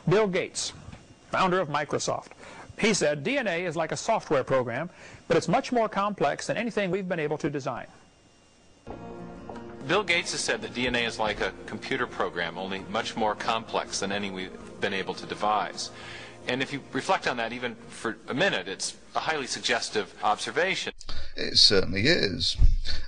Bill Gates, founder of Microsoft, he said DNA is like a software program, but it's much more complex than anything we've been able to design. Bill Gates has said that DNA is like a computer program, only much more complex than any we've been able to devise. And if you reflect on that even for a minute, it's a highly suggestive observation. It certainly is.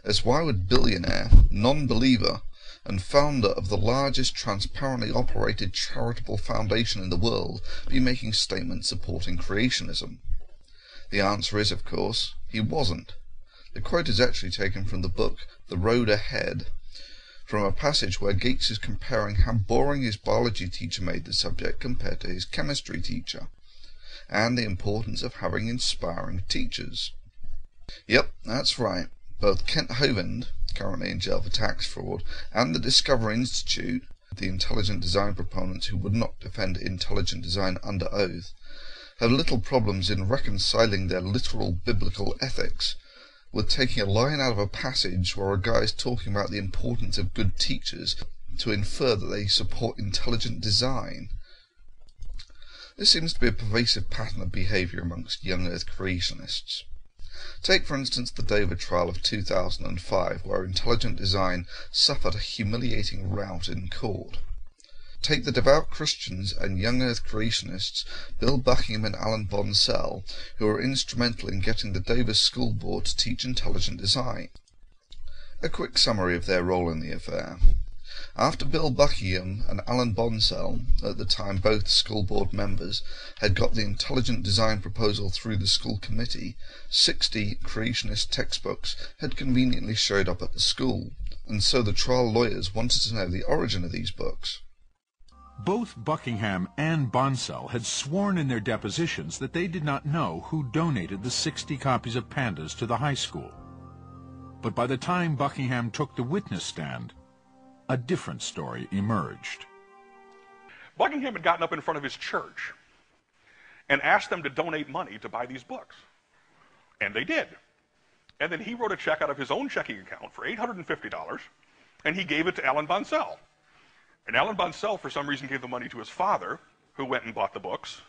As why would billionaire, non-believer, and founder of the largest transparently operated charitable foundation in the world be making statements supporting creationism? The answer is, of course, he wasn't. The quote is actually taken from the book The Road Ahead, from a passage where Gates is comparing how boring his biology teacher made the subject compared to his chemistry teacher, and the importance of having inspiring teachers. Yep, that's right. Both Kent Hovind, currently in jail for tax fraud, and the Discovery Institute, the intelligent design proponents who would not defend intelligent design under oath, have little problems in reconciling their literal biblical ethics with taking a line out of a passage where a guy is talking about the importance of good teachers to infer that they support intelligent design. This seems to be a pervasive pattern of behaviour amongst young Earth creationists. Take, for instance, the Dover trial of 2005, where intelligent design suffered a humiliating rout in court. Take the devout Christians and young Earth creationists, Bill Buckingham and Alan Bonsell, who were instrumental in getting the Dover School Board to teach intelligent design. A quick summary of their role in the affair. After Bill Buckingham and Alan Bonsell, at the time both school board members, had got the intelligent design proposal through the school committee, 60 creationist textbooks had conveniently showed up at the school, and so the trial lawyers wanted to know the origin of these books. Both Buckingham and Bonsell had sworn in their depositions that they did not know who donated the 60 copies of Pandas to the high school. But by the time Buckingham took the witness stand, a different story emerged. Buckingham had gotten up in front of his church and asked them to donate money to buy these books. And they did. And then he wrote a check out of his own checking account for $850, and he gave it to Alan Bonsell. And Alan Bonsell, for some reason, gave the money to his father, who went and bought the books,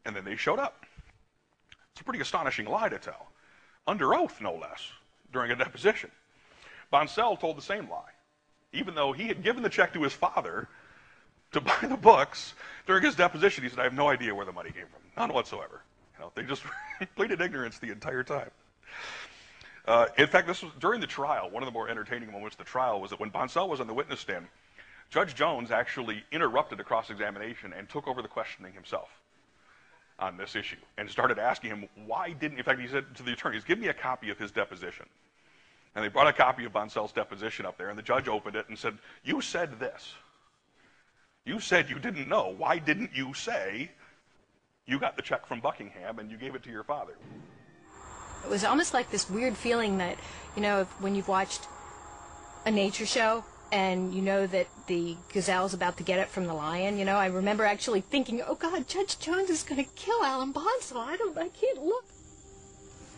and then they showed up. It's a pretty astonishing lie to tell, under oath, no less, during a deposition. Bonsell told the same lie, even though he had given the check to his father to buy the books. During his deposition, he said, I have no idea where the money came from, none whatsoever. They just pleaded ignorance the entire time. In fact, this was during the trial. One of the more entertaining moments of the trial was that when Bonsell was on the witness stand, Judge Jones actually interrupted the cross-examination and took over the questioning himself on this issue and started asking him why didn't, in fact, he said to the attorneys, give me a copy of his deposition. And they brought a copy of Bonsell's deposition up there, and the judge opened it and said, you said this. You said you didn't know. Why didn't you say you got the check from Buckingham and you gave it to your father? It was almost like this weird feeling that, when you've watched a nature show and you know that the gazelle's about to get it from the lion, I remember actually thinking, oh God, Judge Jones is going to kill Alan Bonsell. I can't look.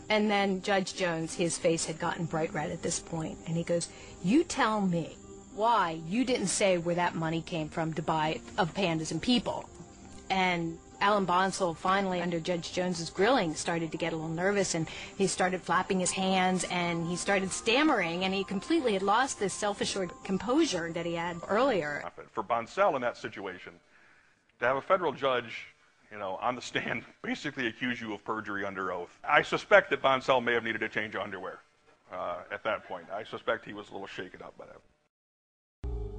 And then Judge Jones, his face had gotten bright red at this point, and he goes, you tell me why you didn't say where that money came from to buy of Pandas and People. And Alan Bonsell finally, under Judge Jones's grilling, started to get a little nervous, and he started flapping his hands, and he started stammering, and he completely had lost this self-assured composure that he had earlier. For Bonsell in that situation, to have a federal judge, on the stand, basically accuse you of perjury under oath. I suspect that Bonsell may have needed to change underwear at that point. I suspect he was a little shaken up by that.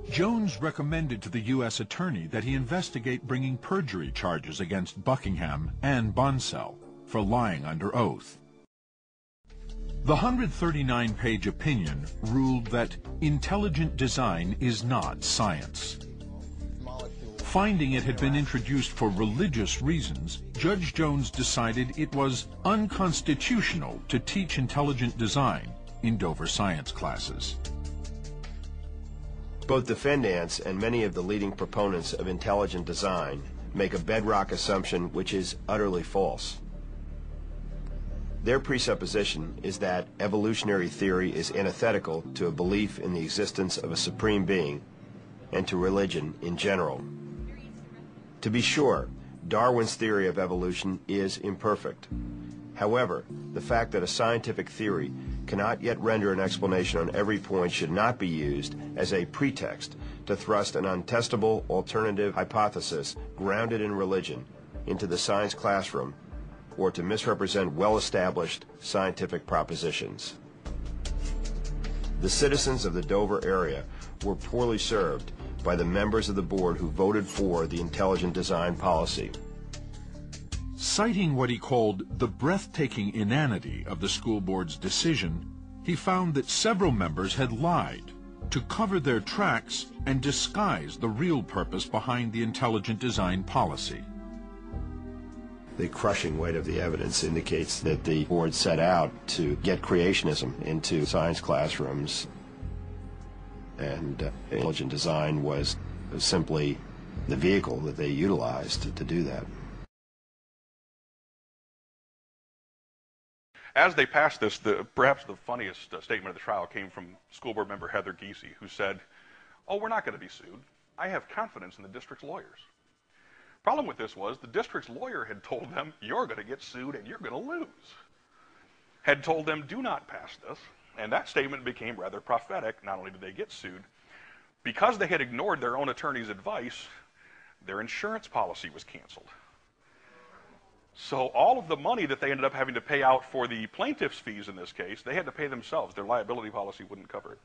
Jones recommended to the U.S. Attorney that he investigate bringing perjury charges against Buckingham and Bonsell for lying under oath. The 139-page opinion ruled that intelligent design is not science. Finding it had been introduced for religious reasons, Judge Jones decided it was unconstitutional to teach intelligent design in Dover science classes. Both defendants and many of the leading proponents of intelligent design make a bedrock assumption which is utterly false. Their presupposition is that evolutionary theory is antithetical to a belief in the existence of a supreme being and to religion in general. To be sure, Darwin's theory of evolution is imperfect. However, the fact that a scientific theory cannot yet render an explanation on every point should not be used as a pretext to thrust an untestable alternative hypothesis grounded in religion into the science classroom or to misrepresent well-established scientific propositions. The citizens of the Dover area were poorly served by the members of the board who voted for the intelligent design policy. Citing what he called the breathtaking inanity of the school board's decision, he found that several members had lied to cover their tracks and disguise the real purpose behind the intelligent design policy. The crushing weight of the evidence indicates that the board set out to get creationism into science classrooms, and intelligent design was simply the vehicle that they utilized to do that. As they passed this, perhaps the funniest statement of the trial came from school board member Heather Giese, who said, "Oh, we're not going to be sued. I have confidence in the district's lawyers." Problem with this was the district's lawyer had told them, "You're going to get sued and you're going to lose." Had told them, "Do not pass this." And that statement became rather prophetic. Not only did they get sued, because they had ignored their own attorney's advice, their insurance policy was canceled. So all of the money that they ended up having to pay out for the plaintiff's fees in this case, they had to pay themselves. Their liability policy wouldn't cover it.